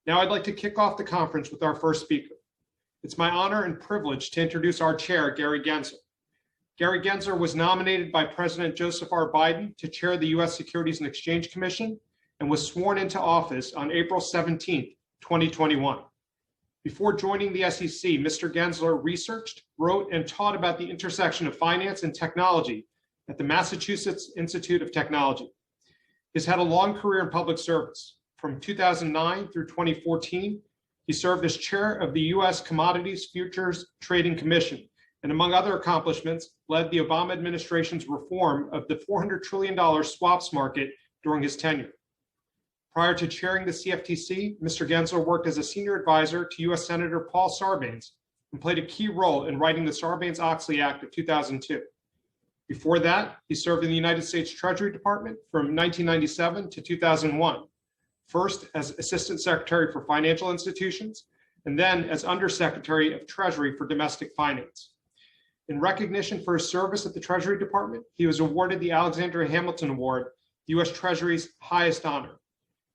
Now I'd like to kick off the conference with our first speaker. It's my honor and privilege to introduce our chair, Gary Gensler. Gary Gensler was nominated by President Joseph R. Biden to chair the U.S. Securities and Exchange Commission and was sworn into office on April 17, 2021. Before joining the SEC, Mr. Gensler researched, wrote, and taught about the intersection of finance and technology at the Massachusetts Institute of Technology. He's had a long career in public service. From 2009 through 2014, he served as chair of the U.S. Commodities Futures Trading Commission, and among other accomplishments, led the Obama administration's reform of the $400 trillion swaps market during his tenure. Prior to chairing the CFTC, Mr. Gensler worked as a senior advisor to U.S. Senator Paul Sarbanes and played a key role in writing the Sarbanes-Oxley Act of 2002. Before that, he served in the United States Treasury Department from 1997 to 2001, first as Assistant Secretary for Financial Institutions, and then as Undersecretary of Treasury for Domestic Finance. In recognition for his service at the Treasury Department, he was awarded the Alexander Hamilton Award, the U.S. Treasury's highest honor.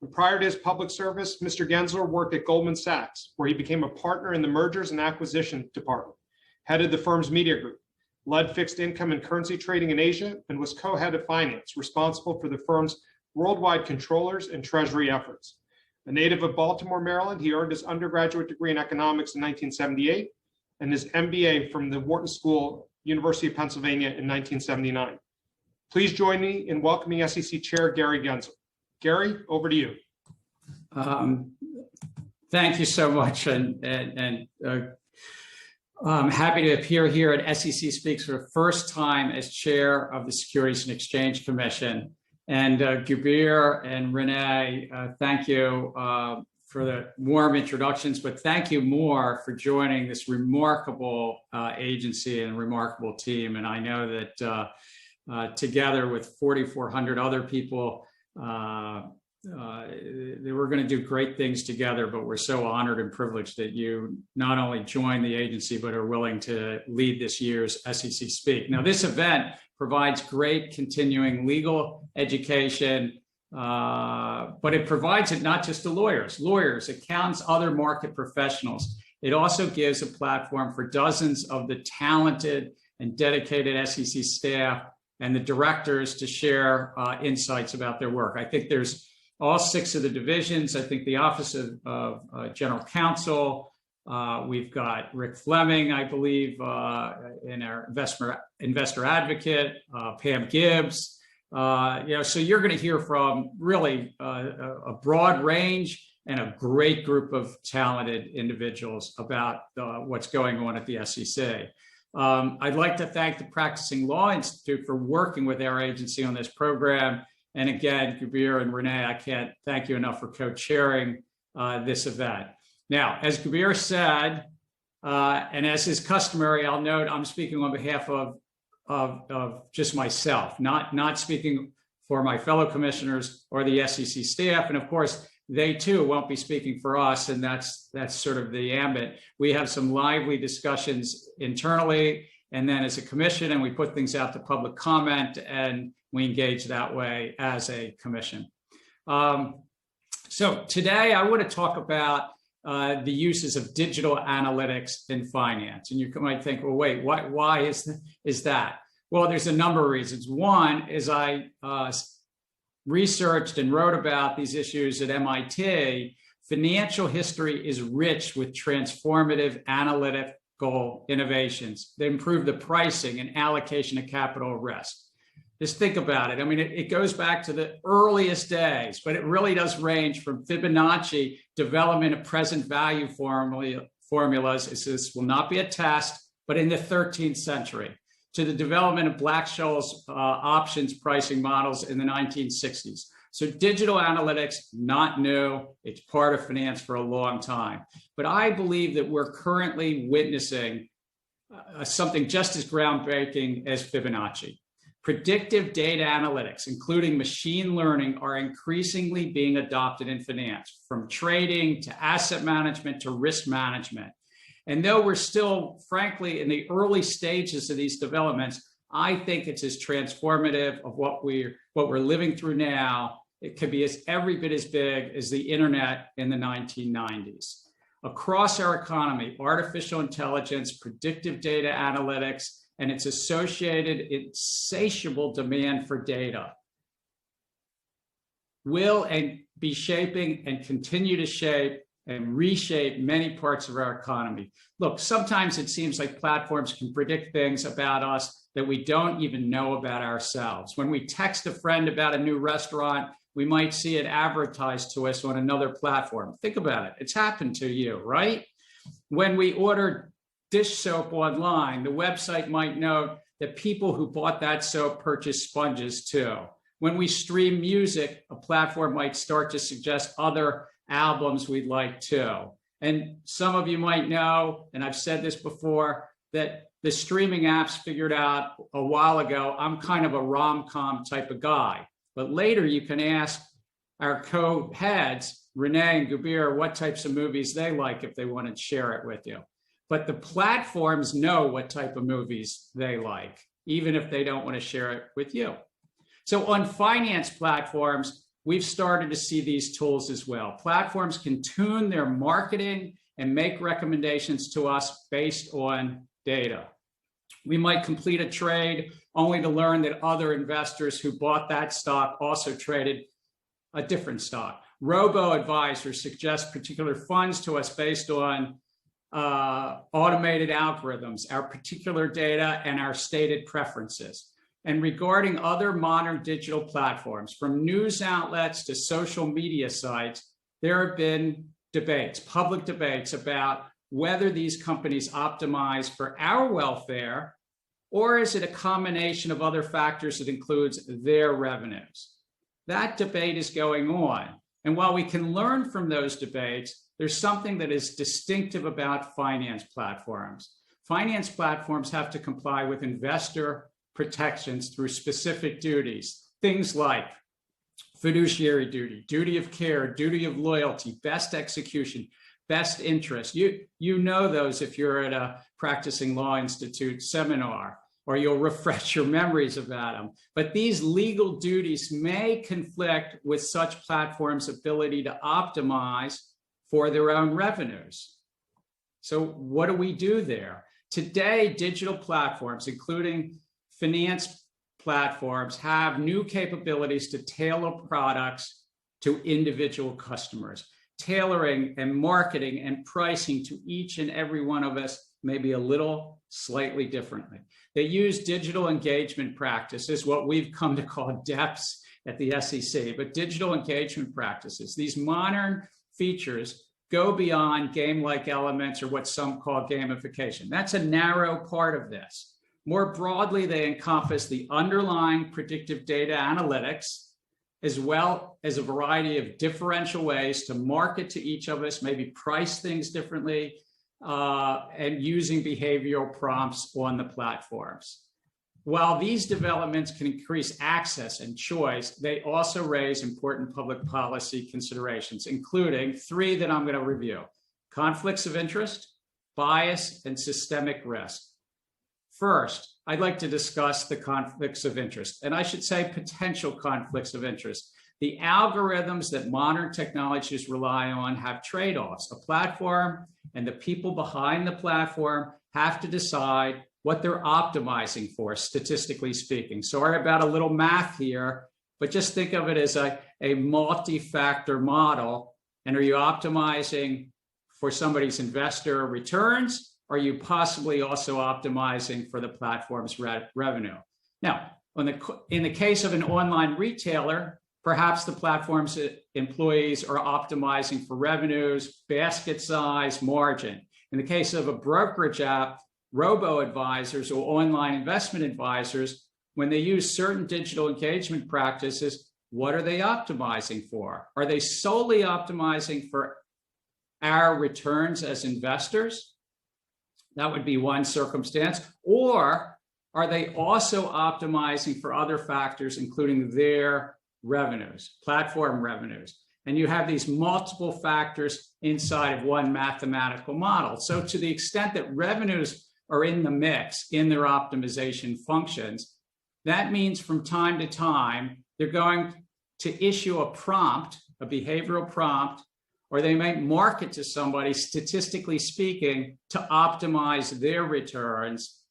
And prior to his public service, Mr. Gensler worked at Goldman Sachs, where he became a partner in the Mergers and Acquisitions Department, headed the firm's media group, led fixed income and currency trading in Asia, and was co-head of finance, responsible for the firm's worldwide controllers and treasury efforts. A native of Baltimore, Maryland, he earned his undergraduate degree in economics in 1978 and his MBA from the Wharton School, University of Pennsylvania in 1979. Please join me in welcoming SEC Chair Gary Gensler. Gary, over to you. Thank you so much, and I'm happy to appear here at SEC Speaks for the first time as chair of the Securities and Exchange Commission. And Gabir and Renee, thank you for the warm introductions, but thank you more for joining this remarkable agency and remarkable team. And I know that together with 4,400 other people, we're going to do great things together, but we're so honored and privileged that you not only joined the agency, but are willing to lead this year's SEC Speak. Now, this event provides great continuing legal education, but it provides it not just to lawyers, accountants, other market professionals. It also gives a platform for dozens of the talented and dedicated SEC staff and the directors to share insights about their work. I think there's all 6 of the divisions. I think the Office of General Counsel, we've got Rick Fleming, I believe, in our investor advocate, Pam Gibbs. So you're going to hear from really a broad range and a great group of talented individuals about what's going on at the SEC. I'd like to thank the Practising Law Institute for working with our agency on this program. And again, Gabir and Renee, I can't thank you enough for co-chairing this event. Now, as Gabir said, and as is customary, I'll note I'm speaking on behalf of just myself, not speaking for my fellow commissioners or the SEC staff. And of course, they too won't be speaking for us, and that's sort of the ambit. We have some lively discussions internally, and then as a commission, and we put things out to public comment, and we engage that way as a commission. So today I want to talk about the uses of digital analytics in finance. And you might think, well, wait, why is that? Well, there's a number of reasons. One is I researched and wrote about these issues at MIT. Financial history is rich with transformative analytical innovations that improve the pricing and allocation of capital risk. Just think about it. I mean, it goes back to the earliest days, but it really does range from Fibonacci development of present value formulas. This will not be a test, but in the 13th century, to the development of Black-Scholes options pricing models in the 1960s. So digital analytics, not new. It's part of finance for a long time. But I believe that we're currently witnessing something just as groundbreaking as Fibonacci. Predictive data analytics, including machine learning, are increasingly being adopted in finance, from trading to asset management to risk management. And though we're still, frankly, in the early stages of these developments, I think it's as transformative of what we're living through now it could be every bit as big as the internet in the 1990s. Across our economy, artificial intelligence, predictive data analytics, and its associated insatiable demand for data will be shaping and continue to shape and reshape many parts of our economy. Look, sometimes it seems like platforms can predict things about us that we don't even know about ourselves. When we text a friend about a new restaurant, we might see it advertised to us on another platform. Think about it. It's happened to you, right? When we order dish soap online, the website might note that people who bought that soap purchased sponges too. When we stream music, a platform might start to suggest other albums we'd like too. And some of you might know, and I've said this before, that the streaming apps figured out a while ago, I'm kind of a rom-com type of guy. But later you can ask our co-heads, Renee and Gubir, what types of movies they like if they want to share it with you. But the platforms know what type of movies they like, even if they don't want to share it with you. So on finance platforms, we've started to see these tools as well. Platforms can tune their marketing and make recommendations to us based on data. We might complete a trade only to learn that other investors who bought that stock also traded a different stock. Robo-advisors suggest particular funds to us based on automated algorithms, our particular data, and our stated preferences. And regarding other modern digital platforms, from news outlets to social media sites, there have been debates, public debates about whether these companies optimize for our welfare, or is it a combination of other factors that includes their revenues? That debate is going on. And while we can learn from those debates, there's something that is distinctive about finance platforms. Finance platforms have to comply with investor protections through specific duties, things like fiduciary duty, duty of care, duty of loyalty, best execution, best interest. You know those if you're at a Practising Law Institute seminar, or you'll refresh your memories about them. But these legal duties may conflict with such platforms' ability to optimize for their own revenues. So what do we do there? Today, digital platforms, including finance platforms, have new capabilities to tailor products to individual customers. Tailoring and marketing and pricing to each and every one of us may be a little slightly differently. They use digital engagement practices, what we've come to call DEPs at the SEC, but digital engagement practices. These modern features go beyond game-like elements or what some call gamification. That's a narrow part of this. More broadly, they encompass the underlying predictive data analytics, as well as a variety of differential ways to market to each of us, maybe price things differently, and using behavioral prompts on the platforms. While these developments can increase access and choice, they also raise important public policy considerations, including three that I'm going to review: conflicts of interest, bias, and systemic risk. First, I'd like to discuss the conflicts of interest, and I should say potential conflicts of interest. The algorithms that modern technologies rely on have trade-offs. A platform and the people behind the platform have to decide what they're optimizing for, statistically speaking. Sorry about a little math here, but just think of it as a multi-factor model. And are you optimizing for somebody's investor returns? Are you possibly also optimizing for the platform's revenue? Now, in the case of an online retailer, perhaps the platform's employees are optimizing for revenues, basket size, margin. In the case of a brokerage app, robo-advisors or online investment advisors, when they use certain digital engagement practices, what are they optimizing for? Are they solely optimizing for our returns as investors? That would be one circumstance. Or are they also optimizing for other factors, including their revenues, platform revenues? And you have these multiple factors inside of one mathematical model. So to the extent that revenues are in the mix in their optimization functions, that means from time to time, they're going to issue a prompt, a behavioral prompt, or they might market to somebody, statistically speaking, to optimize their returns,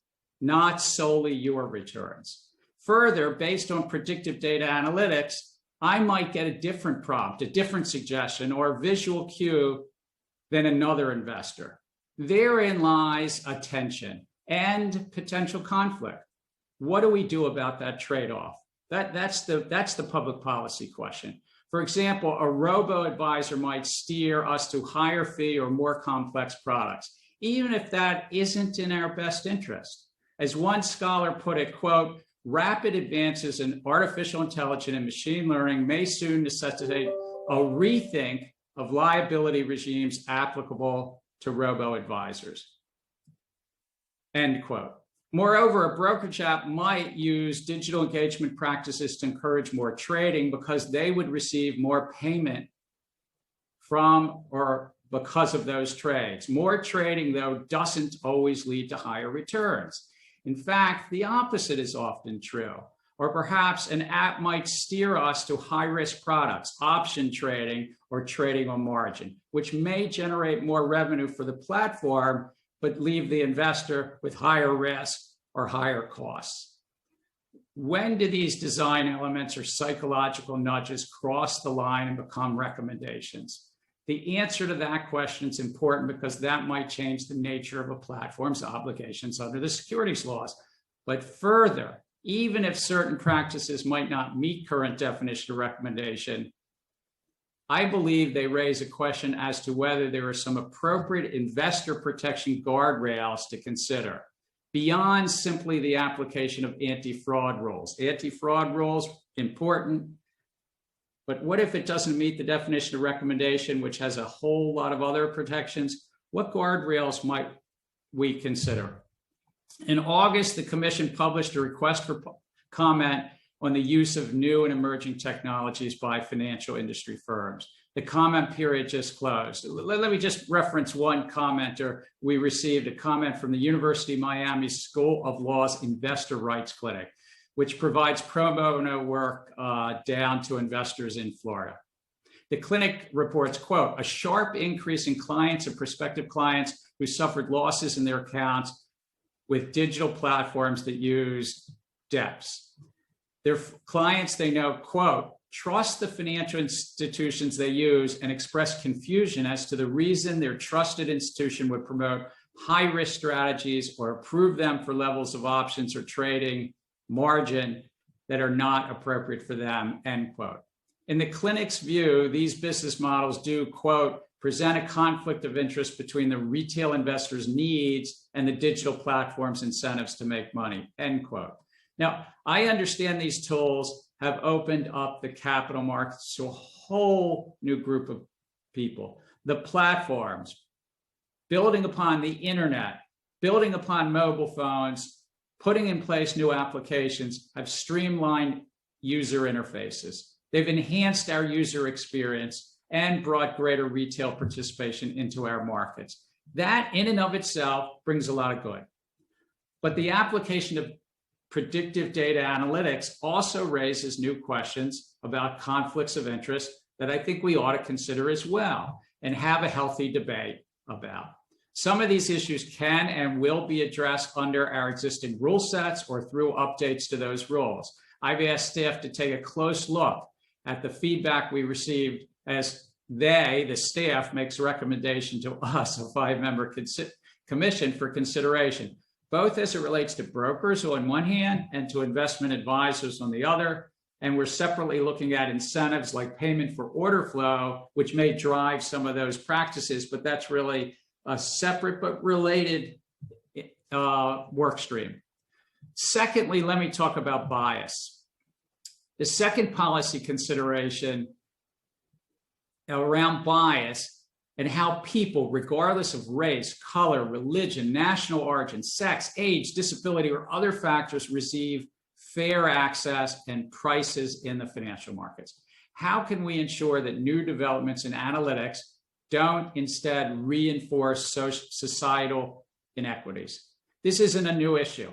not solely your returns. Further, based on predictive data analytics, I might get a different prompt, a different suggestion, or a visual cue than another investor. Therein lies a tension and potential conflict. What do we do about that trade-off? That's the public policy question. For example, a robo-advisor might steer us to higher fee or more complex products, even if that isn't in our best interest. As one scholar put it, quote, "Rapid advances in artificial intelligence and machine learning may soon necessitate a rethink of liability regimes applicable to robo-advisors." End quote. Moreover, a brokerage app might use digital engagement practices to encourage more trading because they would receive more payment from or because of those trades. More trading, though, doesn't always lead to higher returns. In fact, the opposite is often true. Or perhaps an app might steer us to high-risk products, option trading, or trading on margin, which may generate more revenue for the platform, but leave the investor with higher risk or higher costs. When do these design elements or psychological nudges cross the line and become recommendations? The answer to that question is important because that might change the nature of a platform's obligations under the securities laws. But further, even if certain practices might not meet current definition of recommendation, I believe they raise a question as to whether there are some appropriate investor protection guardrails to consider beyond simply the application of anti-fraud rules. Anti-fraud rules, important, but what if it doesn't meet the definition of recommendation, which has a whole lot of other protections? What guardrails might we consider? In August, the Commission published a request for comment on the use of new and emerging technologies by financial industry firms. The comment period just closed. Let me just reference one commenter. We received a comment from the University of Miami School of Law's Investor Rights Clinic, which provides pro bono work down to investors in Florida. The clinic reports, quote, "A sharp increase in clients and prospective clients who suffered losses in their accounts with digital platforms that use DEPs. Their clients, they know, quote, trust the financial institutions they use and express confusion as to the reason their trusted institution would promote high-risk strategies or approve them for levels of options or trading margin that are not appropriate for them," end quote. In the clinic's view, these business models do, quote, "present a conflict of interest between the retail investors' needs and the digital platform's incentives to make money," end quote. Now, I understand these tools have opened up the capital markets to a whole new group of people. The platforms, building upon the internet, building upon mobile phones, putting in place new applications, have streamlined user interfaces. They've enhanced our user experience and brought greater retail participation into our markets. That in and of itself brings a lot of good. But the application of predictive data analytics also raises new questions about conflicts of interest that I think we ought to consider as well and have a healthy debate about. Some of these issues can and will be addressed under our existing rule sets or through updates to those rules. I've asked staff to take a close look at the feedback we received as the staff, makes a recommendation to us, a 5-member commission for consideration, both as it relates to brokers on one hand and to investment advisors on the other. And we're separately looking at incentives like payment for order flow, which may drive some of those practices, but that's really a separate but related work stream. Secondly, let me talk about bias. The second policy consideration around bias and how people, regardless of race, color, religion, national origin, sex, age, disability, or other factors, receive fair access and prices in the financial markets. How can we ensure that new developments in analytics don't instead reinforce societal inequities? This isn't a new issue.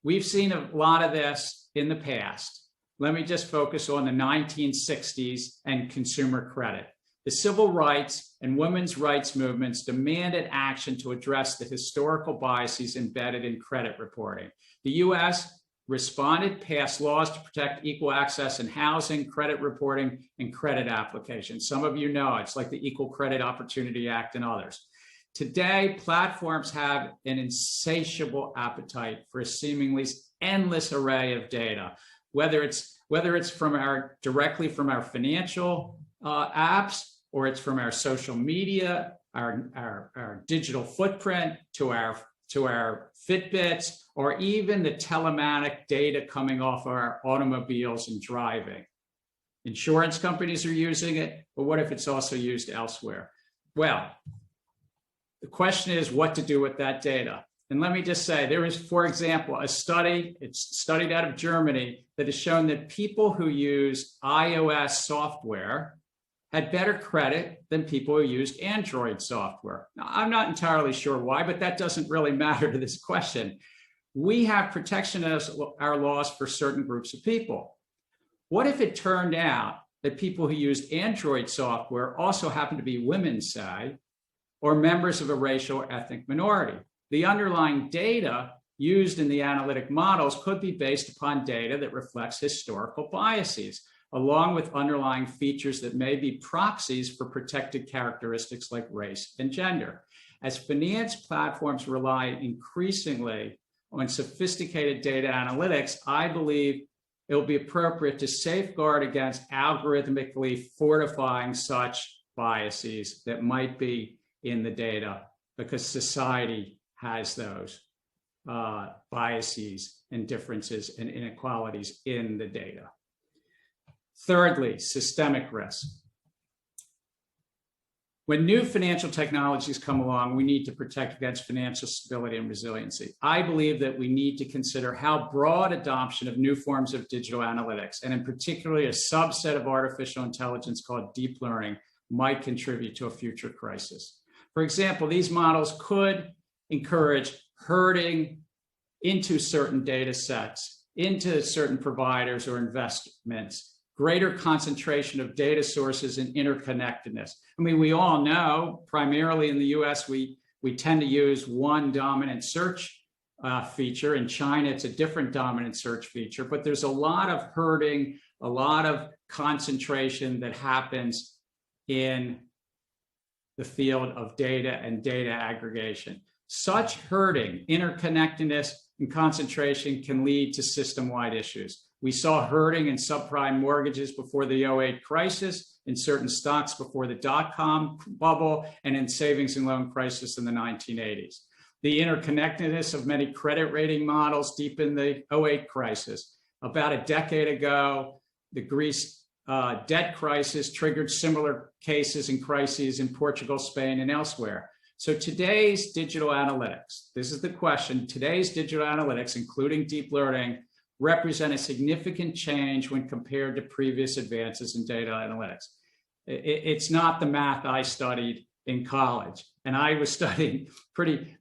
We've seen a lot of this in the past. let me just focus on the 1960s and consumer credit. The civil rights and women's rights movements demanded action to address the historical biases embedded in credit reporting. The U.S. responded, passed laws to protect equal access in housing, credit reporting, and credit applications. Some of you know it's like the Equal Credit Opportunity Act and others. Today, platforms have an insatiable appetite for a seemingly endless array of data, whether it's directly from our financial apps, or it's from our social media, our digital footprint, to our Fitbits, or even the telematic data coming off our automobiles and driving. Insurance companies are using it, but what if it's also used elsewhere? Well, the question is what to do with that data. And let me just say, there is, for example, a study, it's studied out of Germany, that has shown that people who use iOS software had better credit than people who used Android software. Now, I'm not entirely sure why, but that doesn't really matter to this question. We have protection as our laws for certain groups of people. What if it turned out that people who used Android software also happen to be women, say, or members of a racial or ethnic minority? The underlying data used in the analytic models could be based upon data that reflects historical biases, along with underlying features that may be proxies for protected characteristics like race and gender. As finance platforms rely increasingly on sophisticated data analytics, I believe it will be appropriate to safeguard against algorithmically fortifying such biases that might be in the data, because society has those biases and differences and inequalities in the data. Thirdly, systemic risk. When new financial technologies come along, we need to protect against financial stability and resiliency. I believe that we need to consider how broad adoption of new forms of digital analytics, and in particular a subset of artificial intelligence called deep learning, might contribute to a future crisis. For example, these models could encourage herding into certain data sets, into certain providers or investments, greater concentration of data sources and interconnectedness. I mean, we all know, primarily in the US, we tend to use one dominant search feature. In China, it's a different dominant search feature, but there's a lot of herding, a lot of concentration that happens in the field of data and data aggregation. Such herding, interconnectedness, and concentration can lead to system-wide issues. We saw herding in subprime mortgages before the 2008 crisis, in certain stocks before the dot-com bubble, and in savings and loan crisis in the 1980s. The interconnectedness of many credit rating models deepened the 2008 crisis. About a decade ago, the Greece debt crisis triggered similar cases and crises in Portugal, Spain, and elsewhere. So today's digital analytics, this is the question, today's digital analytics, including deep learning, represent a significant change when compared to previous advances in data analytics. It's not the math I studied in college, and I was studying pretty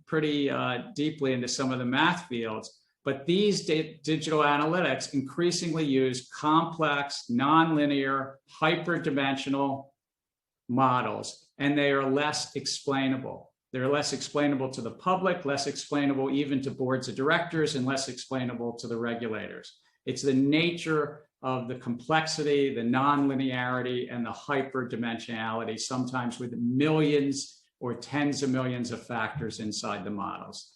deeply into some of the math fields, but these digital analytics increasingly use complex, nonlinear, hyperdimensional models, and they are less explainable. They're less explainable to the public, less explainable even to boards of directors, and less explainable to the regulators. It's the nature of the complexity, the nonlinearity, and the hyperdimensionality, sometimes with millions or tens of millions of factors inside the models.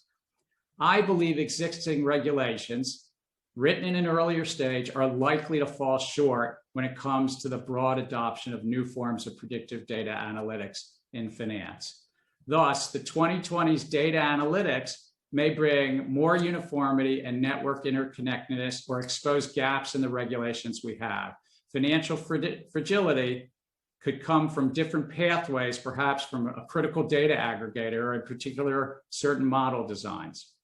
I believe existing regulations, written in an earlier stage, are likely to fall short when it comes to the broad adoption of new forms of predictive data analytics in finance. Thus, the 2020s data analytics may bring more uniformity and network interconnectedness or expose gaps in the regulations we have. Financial fragility could come from different pathways, perhaps from a critical data aggregator or in particular certain model designs.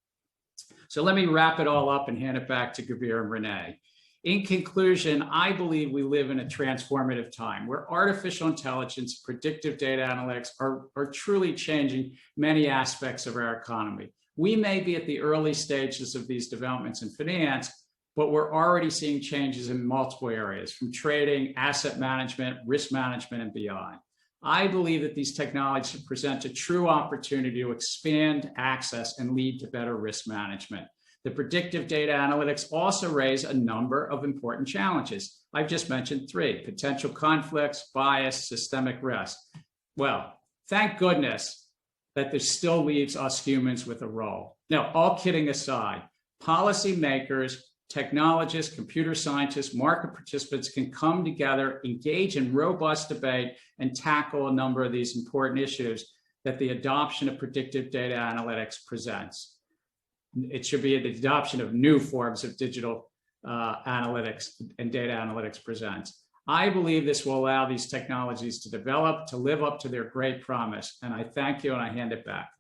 So let me wrap it all up and hand it back to Kabir and Renee. In conclusion, I believe we live in a transformative time where artificial intelligence, predictive data analytics are truly changing many aspects of our economy. We may be at the early stages of these developments in finance, but we're already seeing changes in multiple areas, from trading, asset management, risk management, and beyond. I believe that these technologies present a true opportunity to expand access and lead to better risk management. The predictive data analytics also raise a number of important challenges. I've just mentioned 3: potential conflicts, bias, systemic risk. Well, thank goodness that this still leaves us humans with a role. Now, all kidding aside, policymakers, technologists, computer scientists, market participants can come together, engage in robust debate, and tackle a number of these important issues that the adoption of predictive data analytics presents. It should be the adoption of new forms of digital analytics and data analytics presents. I believe this will allow these technologies to develop, to live up to their great promise. And I thank you, and I hand it back.